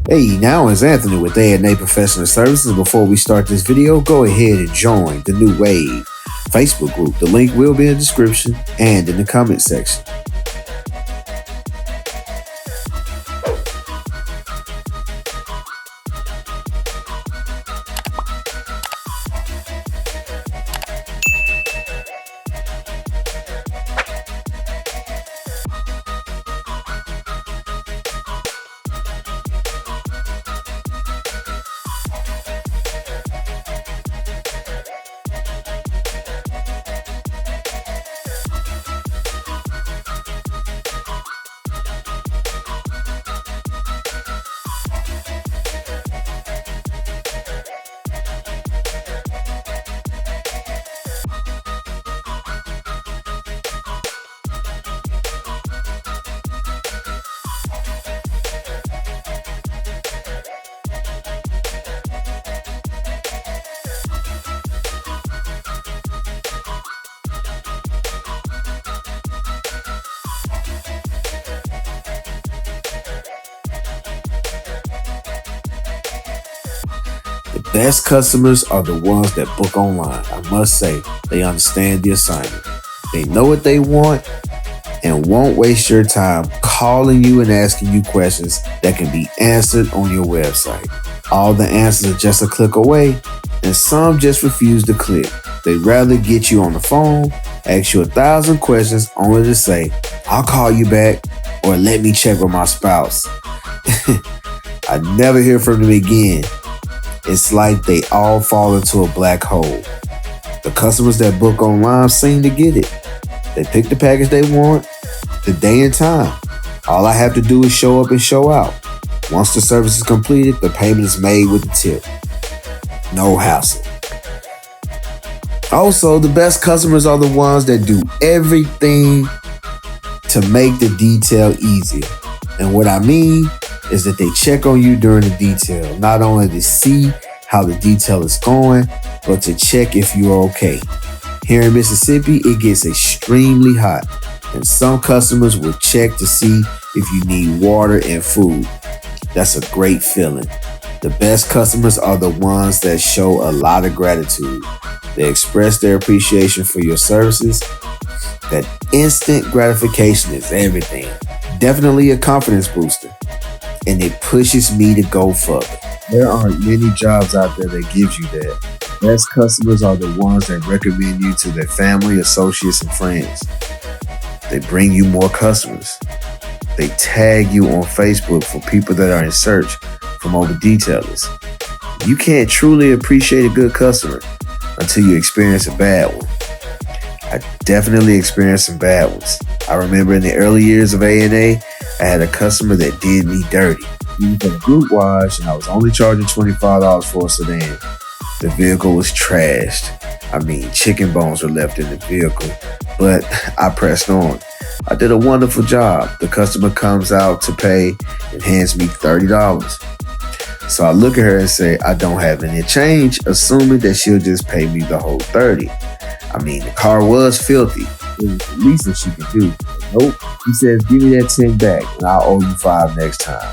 Hey, now it's Anthony with A&A Professional Services. Before we start this video, go ahead and join the New Wave Facebook group. The link will be in the description and in the comment section. The best customers are the ones that book online. I must say, they understand the assignment. They know what they want and won't waste your time calling you and asking you questions that can be answered on your website. All the answers are just a click away, and some just refuse to click. They'd rather get you on the phone, ask you 1,000 questions only to say, "I'll call you back," or "Let me check with my spouse." I never hear from them again. It's like they all fall into a black hole. The customers that book online seem to get it. They pick the package they want, the day and time. All I have to do is show up and show out. Once the service is completed, the payment is made with a tip. No hassle. Also, the best customers are the ones that do everything to make the detail easier. And what I mean is that they check on you during the detail, not only to see how the detail is going, but to check if you're okay. Here in Mississippi, it gets extremely hot, and some customers will check to see if you need water and food. That's a great feeling. The best customers are the ones that show a lot of gratitude. They express their appreciation for your services. That instant gratification is everything. Definitely a confidence booster. And it pushes me to go further. There aren't many jobs out there that gives you that. Best customers are the ones that recommend you to their family, associates, and friends. They bring you more customers. They tag you on Facebook for people that are in search for mobile detailers. You can't truly appreciate a good customer until you experience a bad one. I definitely experienced some bad ones. I remember in the early years of A&A, I had a customer that did me dirty. He was a group wash, and I was only charging $25 for a sedan. The vehicle was trashed. I mean, chicken bones were left in the vehicle, but I pressed on. I did a wonderful job. The customer comes out to pay and hands me $30. So I look at her and say, "I don't have any change," assuming that she'll just pay me the whole $30. I mean, the car was filthy. It was the least that she could do. Nope. He says, "Give me that 10 back and I'll owe you 5 next time."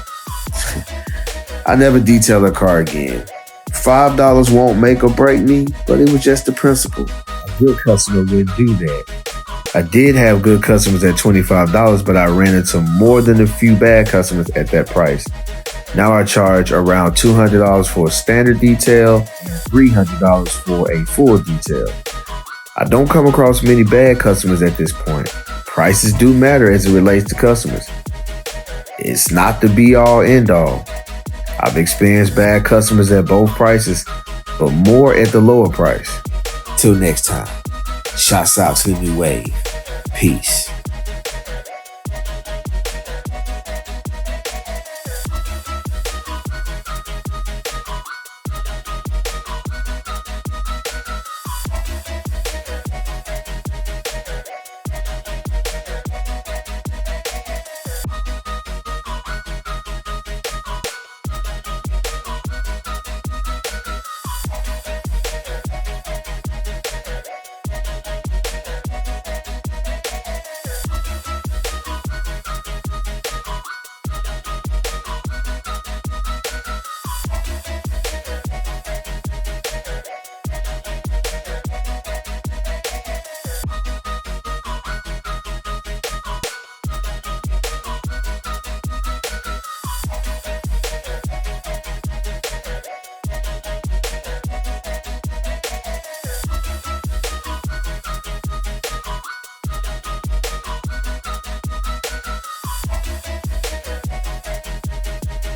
I never detailed a car again. $5 won't make or break me, but it was just the principle. A good customer wouldn't do that. I did have good customers at $25, but I ran into more than a few bad customers at that price. Now I charge around $200 for a standard detail and $300 for a full detail. I don't come across many bad customers at this point. Prices do matter as it relates to customers. It's not the be-all, end-all. I've experienced bad customers at both prices, but more at the lower price. Till next time, shouts out to the New Wave. Peace.